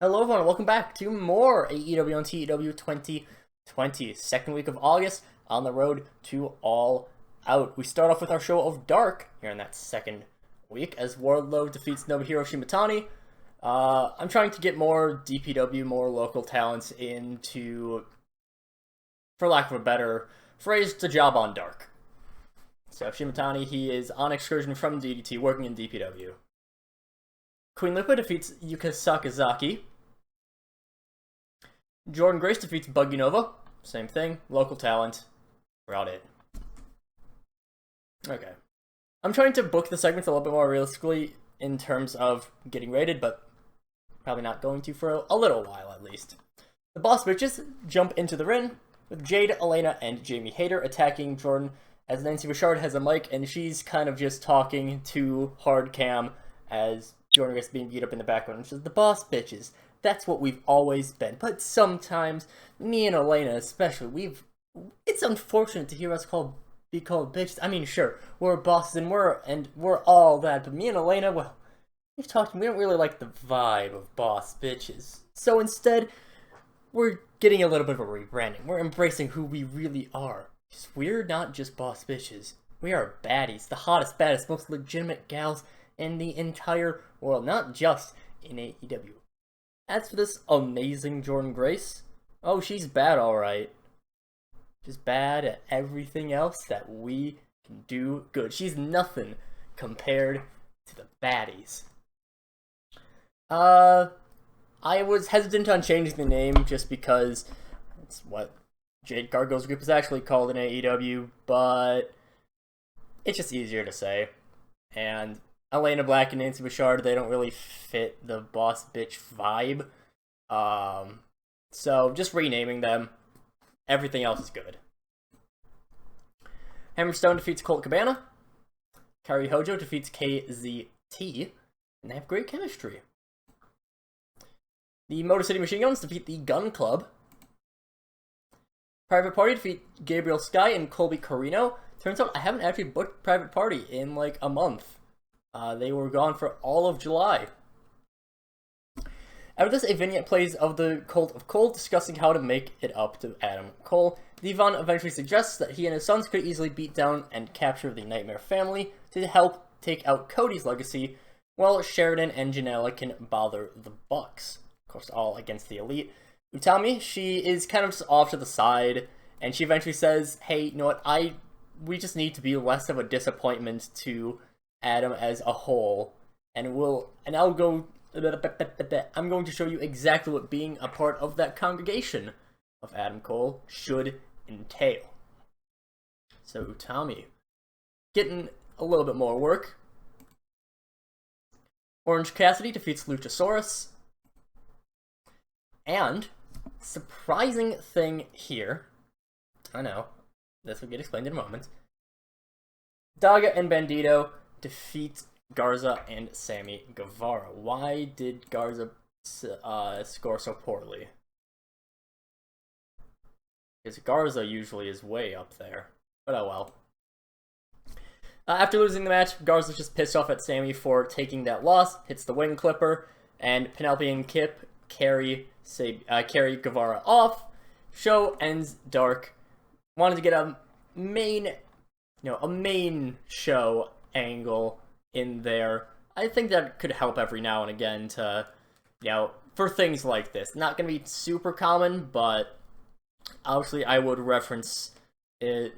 Hello everyone, welcome back to more AEW on TEW 2020. Second week of August, on the road to All Out. We start off with our show of Dark here in that second week as Wardlow defeats Nobuhiro Shimatani. I'm trying to get more DPW, more local talents into, for lack of a better phrase, to job on Dark. So Shimatani, he is on excursion from DDT, working in DPW. Queen Lupa defeats Yuka Sakazaki. Jordan Grace defeats Buggy Nova. Same thing, local talent. About it. Okay. I'm trying to book the segments a little bit more realistically in terms of getting rated, but probably not going to for a little while at least. The Boss Bitches jump into the ring with Jade, Elena, and Jamie Hayter attacking Jordan as Nancy Bouchard has a mic and she's kind of just talking to hard cam as Jordan gets being beat up in the background. And she says, "The Boss Bitches. That's what we've always been. But sometimes, me and Elena especially, it's unfortunate to hear us be called bitches. I mean, sure, we're bosses and we're all that, but me and Elena, well, we don't really like the vibe of boss bitches. So instead, we're getting a little bit of a rebranding. We're embracing who we really are. Because we're not just boss bitches. We are baddies, the hottest, baddest, most legitimate gals in the entire world, not just in AEW. As for this amazing Jordan Grace, oh, she's bad, alright. She's bad at everything else that we can do good. She's nothing compared to the baddies. I was hesitant on changing the name just because it's what Jade Cargill's group is actually called in AEW, but it's just easier to say. And Elena Black and Nancy Bouchard, they don't really fit the boss bitch vibe. So just renaming them. Everything else is good. Hammerstone defeats Colt Cabana. Kari Hojo defeats KZT. And they have great chemistry. The Motor City Machine Guns defeat the Gun Club. Private Party defeat Gabriel Sky and Colby Carino. Turns out I haven't actually booked Private Party in like a month. They were gone for all of July. After this, a vignette plays of the Cult of Cole discussing how to make it up to Adam Cole. Devon eventually suggests that he and his sons could easily beat down and capture the Nightmare family to help take out Cody's legacy, while Sheridan and Janela can bother the Bucks. Of course, all against the Elite. Utami, she is kind of just off to the side, and she eventually says, "Hey, you know what? We just need to be less of a disappointment to Adam as a whole, and I'm going to show you exactly what being a part of that congregation of Adam Cole should entail." So Utami getting a little bit more work. Orange Cassidy defeats Luchasaurus. And surprising thing here, I know, this will get explained in a moment. Daga and Bandito defeat Garza and Sammy Guevara. Why did Garza score so poorly? Because Garza usually is way up there. But oh well. After losing the match, Garza's just pissed off at Sammy for taking that loss, hits the wing clipper, and Penelope and Kip carry Guevara off. Show ends dark. Wanted to get a main show angle in there. I think that could help every now and again to, for things like this. Not going to be super common, but obviously I would reference it,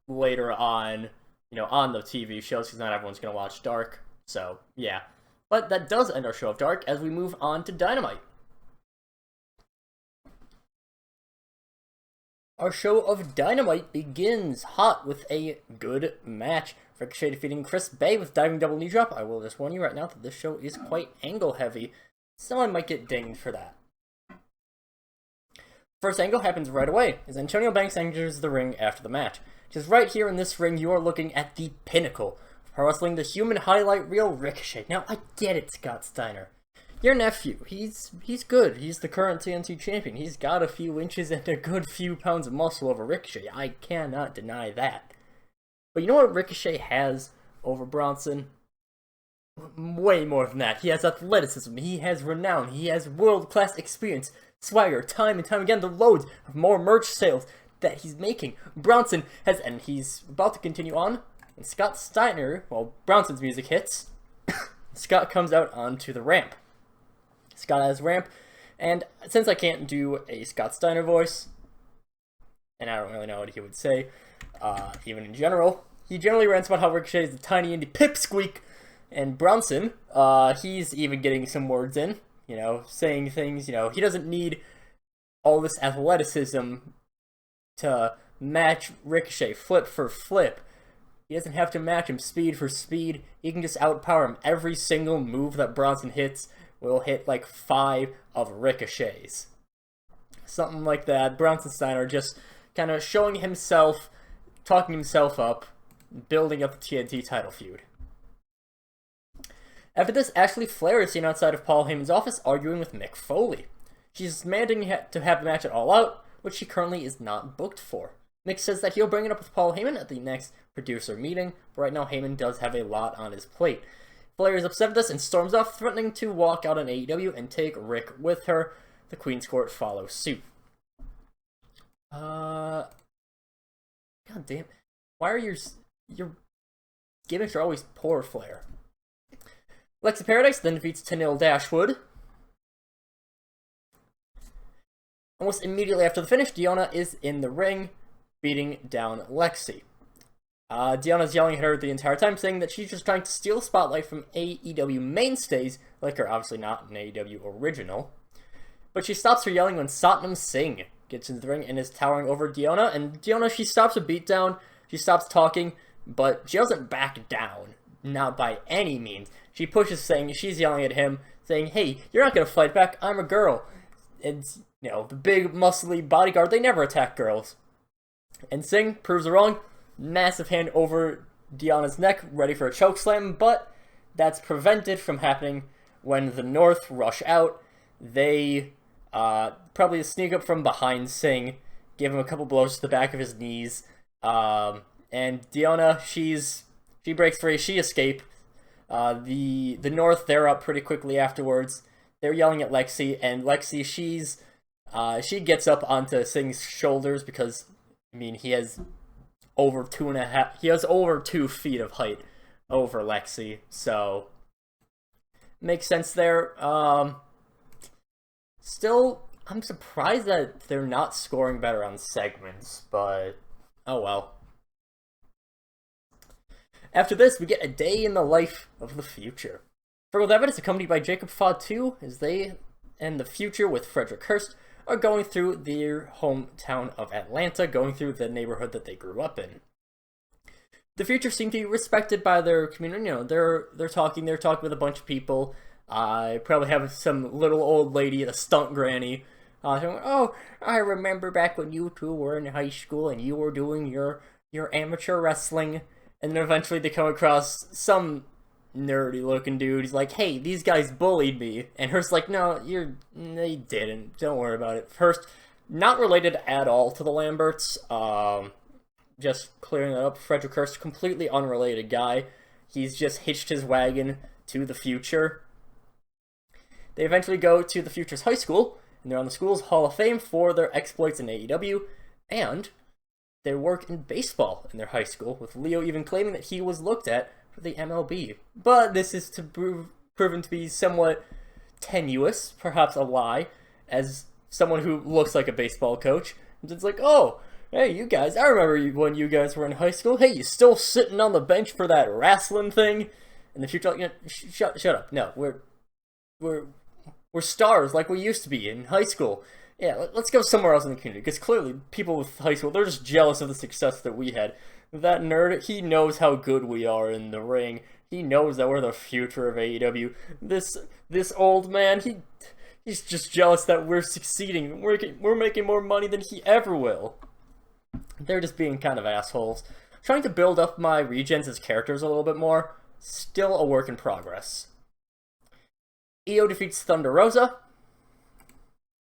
later on, on the TV shows, because not everyone's going to watch Dark. So, yeah. But that does end our show of Dark as we move on to Dynamite. Our show of Dynamite begins hot with a good match. Ricochet defeating Chris Bay with diving double knee drop. I will just warn you right now that this show is quite angle heavy. Someone might get dinged for that. First angle happens right away as Antonio Banks enters the ring after the match. Just right here in this ring, you are looking at the pinnacle of pro wrestling, the human highlight reel, Ricochet. Now, I get it, Scott Steiner. Your nephew, he's good. He's the current TNT champion. He's got a few inches and a good few pounds of muscle over Ricochet. I cannot deny that. But you know what Ricochet has over Bronson? way more than that. He has athleticism, he has renown, he has world-class experience, swagger, time and time again, the loads of more merch sales that he's making. Bronson has, and he's about to continue on, and Scott Steiner, well, Bronson's music hits, Scott comes out onto the ramp. Scott has ramp, and since I can't do a Scott Steiner voice, and I don't really know what he would say, even in general, he generally rants about how Ricochet is a tiny indie pipsqueak, and Bronson, he's even getting some words in, saying things, he doesn't need all this athleticism to match Ricochet flip for flip. He doesn't have to match him speed for speed. He can just outpower him. Every single move that Bronson hits will hit like 5 of Ricochet's. Something like that. Bronson Steiner just kind of showing himself, talking himself up, building up the TNT title feud. After this, Ashley Flair is seen outside of Paul Heyman's office arguing with Mick Foley. She's demanding to have the match at All Out, which she currently is not booked for. Mick says that he'll bring it up with Paul Heyman at the next producer meeting, but right now Heyman does have a lot on his plate. Flair is upset with this and storms off, threatening to walk out on AEW and take Rick with her. The Queen's Court follows suit. God damn. Why are your gimmicks are always poor, Flair? Alexa Paradise then defeats Tenille Dashwood. Almost immediately after the finish, Deonna is in the ring, beating down Lexi. Deonna's yelling at her the entire time, saying that she's just trying to steal the spotlight from AEW mainstays, like her obviously not an AEW original. But she stops her yelling when Satnam Singh gets into the ring and is towering over Deonna, and Deonna, she stops a beatdown, she stops talking, but she doesn't back down, not by any means. She pushes, saying, she's yelling at him, saying, hey, you're not gonna fight back, I'm a girl. And, the big, muscly bodyguard, they never attack girls. And Singh proves her wrong. Massive hand over Deonna's neck, ready for a chokeslam, but that's prevented from happening when the North rush out. They probably sneak up from behind Singh, give him a couple blows to the back of his knees, and Deonna, she breaks free, she escapes. The North, they're up pretty quickly afterwards. They're yelling at Lexi, and Lexi, she gets up onto Singh's shoulders because, he has over 2 feet of height over Lexi, so makes sense there. Still, I'm surprised that they're not scoring better on segments, but oh well. After this, we get a day in the life of the Future. Fergal Devitt is accompanied by Jacob Fatu as they and the Future with Frederick Hurst are going through their hometown of Atlanta, going through the neighborhood that they grew up in. The Future seem to be respected by their community. They're talking with a bunch of people. I probably have some little old lady, a stunt granny, saying, oh, I remember back when you two were in high school and you were doing your amateur wrestling. And then eventually they come across some nerdy looking dude. He's like, hey, these guys bullied me. And Hurst's like, no, they didn't. Don't worry about it. Hurst, not related at all to the Lamberts. Just clearing that up. Frederick Hurst, completely unrelated guy. He's just hitched his wagon to the Future. They eventually go to the Future's high school, and they're on the school's Hall of Fame for their exploits in AEW, and their work in baseball in their high school, with Leo even claiming that he was looked at for the MLB. But this is proven to be somewhat tenuous, perhaps a lie, as someone who looks like a baseball coach. It's like, oh, hey, you guys, I remember when you guys were in high school. Hey, you still sitting on the bench for that wrestling thing? And the Future, shut up. No, we're stars like we used to be in high school. Yeah, let's go somewhere else in the community, because clearly people with high school, they're just jealous of the success that we had. That nerd, he knows how good we are in the ring. He knows that we're the future of AEW. This old man, he's just jealous that we're succeeding. We're making more money than he ever will. They're just being kind of assholes. Trying to build up my Regens as characters a little bit more. Still a work in progress. Io defeats Thunder Rosa.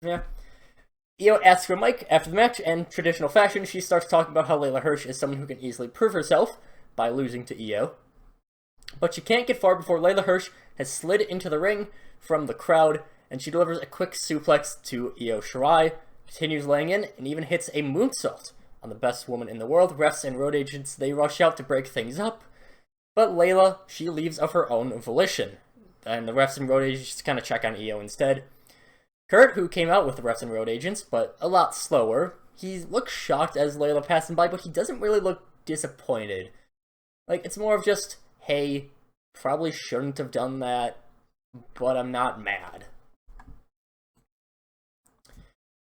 Yeah. Io asks for Mike after the match, and traditional fashion, she starts talking about how Layla Hirsch is someone who can easily prove herself by losing to Io. But she can't get far before Layla Hirsch has slid into the ring from the crowd, and she delivers a quick suplex to Io Shirai, continues laying in, and even hits a moonsault on the best woman in the world. Refs and road agents, they rush out to break things up, but Layla, she leaves of her own volition, and the refs and road agents kind of check on Io instead. Kurt, who came out with the refs and road agents, but a lot slower, he looks shocked as Layla passed him by, but he doesn't really look disappointed. Like, it's more of just, hey, probably shouldn't have done that, but I'm not mad.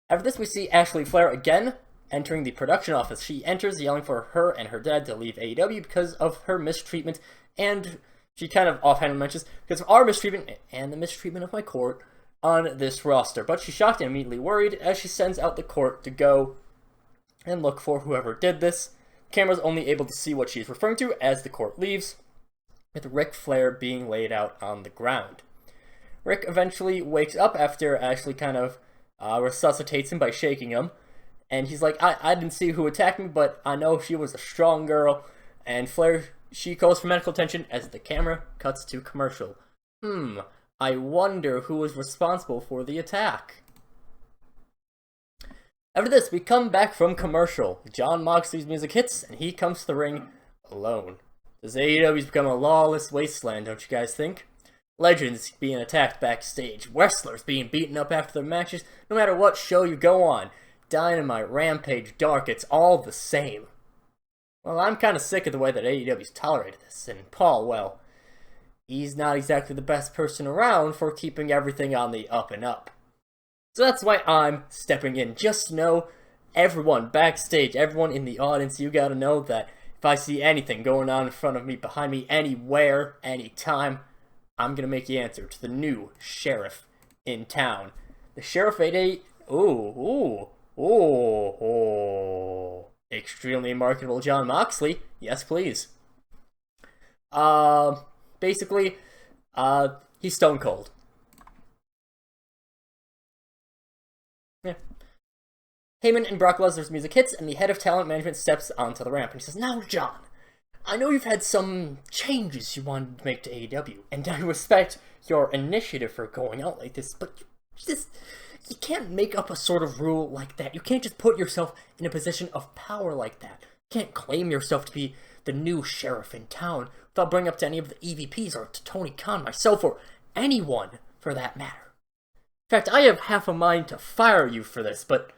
After this, we see Ashley Flair again entering the production office. She enters yelling for her and her dad to leave AEW because of her mistreatment, and she kind of offhand mentions, because of our mistreatment and the mistreatment of my court on this roster. But she's shocked and immediately worried as she sends out the court to go and look for whoever did this. The camera's only able to see what she's referring to as the court leaves, with Ric Flair being laid out on the ground. Rick eventually wakes up after Ashley kind of resuscitates him by shaking him, and he's like, I didn't see who attacked me, but I know she was a strong girl. And Flair, she calls for medical attention as the camera cuts to commercial. I wonder who was responsible for the attack. After this, we come back from commercial. Jon Moxley's music hits, and he comes to the ring alone. Does AEW's become a lawless wasteland, don't you guys think? Legends being attacked backstage, wrestlers being beaten up after their matches, no matter what show you go on. Dynamite, Rampage, Dark, it's all the same. Well, I'm kind of sick of the way that AEW's tolerated this, and Paul, well, he's not exactly the best person around for keeping everything on the up and up. So that's why I'm stepping in. Just know, everyone backstage, everyone in the audience, you gotta know that if I see anything going on in front of me, behind me, anywhere, anytime, I'm gonna make the answer to the new sheriff in town. The sheriff at extremely marketable Jon Moxley. Yes, please. Basically, he's stone cold. Yeah. Heyman and Brock Lesnar's music hits, and the head of talent management steps onto the ramp, and he says, "Now, John, I know you've had some changes you wanted to make to AEW, and I respect your initiative for going out like this, but you can't make up a sort of rule like that. You can't just put yourself in a position of power like that. You can't claim yourself to be the new sheriff in town without bringing up to any of the EVPs or to Tony Khan, myself, or anyone for that matter. In fact, I have half a mind to fire you for this, but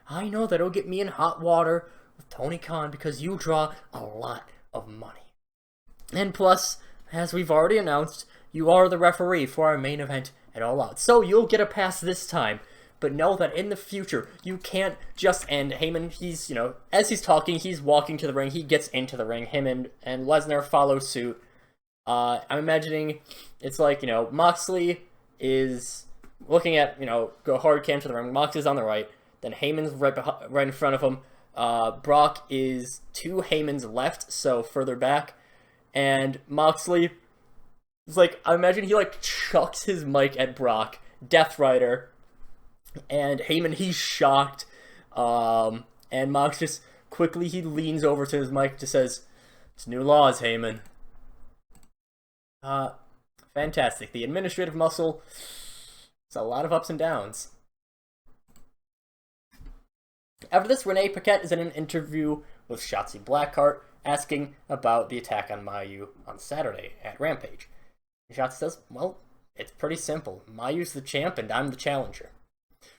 I know that it'll get me in hot water with Tony Khan because you draw a lot of money. And plus, as we've already announced, you are the referee for our main event at All Out. So you'll get a pass this time, but know that in the future, you can't just end." Heyman, he's, as he's talking, he's walking to the ring, he gets into the ring, him and Lesnar follow suit. I'm imagining it's like, Moxley is looking at, go hard cam to the ring, Moxley's on the right, then Heyman's right in front of him, Brock is to Heyman's left, so further back, and Moxley is like, I imagine he chucks his mic at Brock, Death Rider, and Heyman, he's shocked, and Mox just quickly, he leans over to his mic and just says, "It's new laws, Heyman." Fantastic. The administrative muscle, it's a lot of ups and downs. After this, Renee Paquette is in an interview with Shotzi Blackheart, asking about the attack on Mayu on Saturday at Rampage. And Shotzi says, "Well, it's pretty simple. Mayu's the champ and I'm the challenger.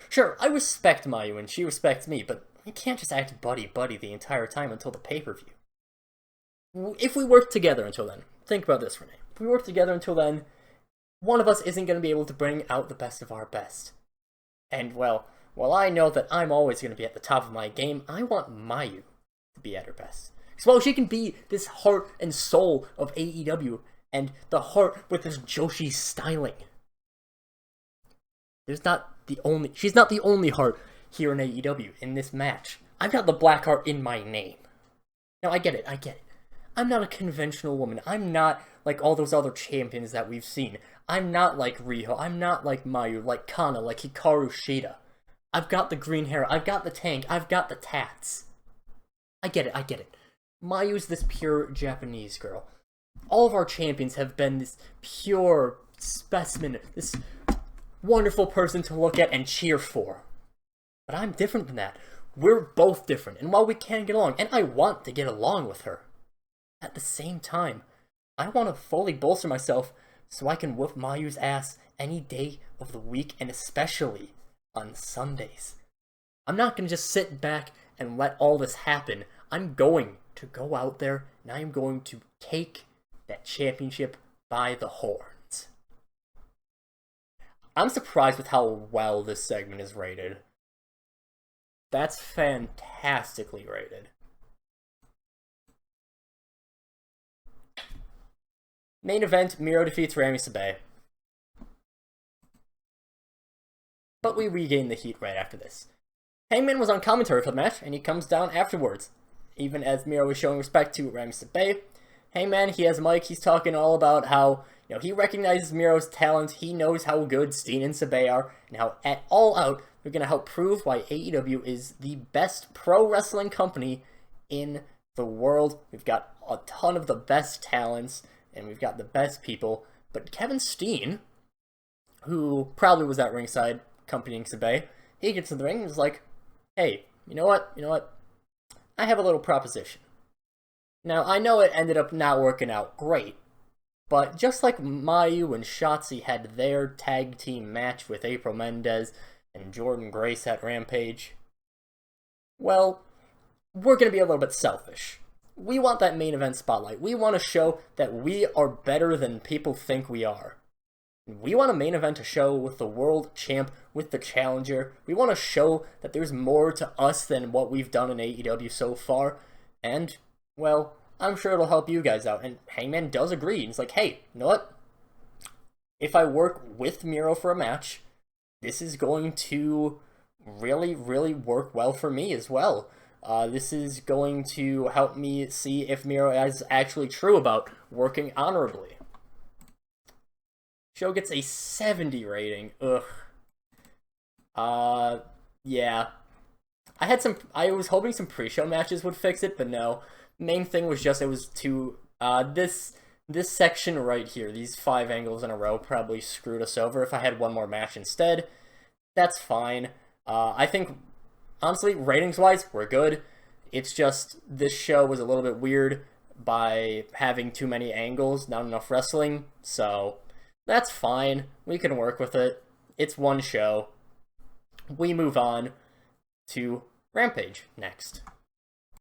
Sure, I respect Mayu and she respects me, but we can't just act buddy-buddy the entire time until the pay-per-view. If we work together until then," think about this, Renee. "If we work together until then, one of us isn't going to be able to bring out the best of our best. And, well, while I know that I'm always going to be at the top of my game, I want Mayu to be at her best. Because while she can be this heart and soul of AEW, and the heart with this Joshi styling, she's not the only heart here in AEW in this match. I've got the black heart in my name. Now, I get it. I'm not a conventional woman. I'm not like all those other champions that we've seen. I'm not like Riho. I'm not like Mayu, like Kana, like Hikaru Shida. I've got the green hair. I've got the tank. I've got the tats. I get it. Mayu's this pure Japanese girl. All of our champions have been this pure specimen, this wonderful person to look at and cheer for. But I'm different than that. We're both different, and while we can get along, and I want to get along with her, at the same time, I want to fully bolster myself so I can whoop Mayu's ass any day of the week, and especially on Sundays. I'm not going to just sit back and let all this happen. I'm going to go out there, and I am going to take that championship by the horns. I'm surprised with how well this segment is rated. That's fantastically rated. Main event, Miro defeats Rami Sabe. But we regain the heat right after this. Hangman was on commentary for the match, and he comes down afterwards. Even as Miro was showing respect to Rami Sabe, Hangman, he has a mic, he's talking all about how, he recognizes Miro's talent, he knows how good Steen and Sabe are, and how at All Out, they're going to help prove why AEW is the best pro wrestling company in the world. We've got a ton of the best talents, and we've got the best people, but Kevin Steen, who probably was at ringside accompanying Sabe, he gets in the ring and is like, hey, you know what? I have a little proposition. Now, I know it ended up not working out great, but just like Mayu and Shotzi had their tag team match with April Mendez and Jordan Grace at Rampage, well, we're going to be a little bit selfish. We want that main event spotlight. We want to show that we are better than people think we are. We want a main event to show with the world champ, with the challenger. We want to show that there's more to us than what we've done in AEW so far. And, well, I'm sure it'll help you guys out. And Hangman does agree. He's like, hey, you know what? If I work with Miro for a match, this is going to really, really work well for me as well. This is going to help me see if Miro is actually true about working honorably. Show gets a 70 rating. Ugh. Yeah. I was hoping some pre-show matches would fix it, but no. Main thing was just it was too, this section right here, these 5 angles in a row probably screwed us over. If I had one more match instead, that's fine. I think, honestly, ratings-wise, we're good. It's just, this show was a little bit weird by having too many angles, not enough wrestling, so that's fine. We can work with it. It's one show. We move on to Rampage next.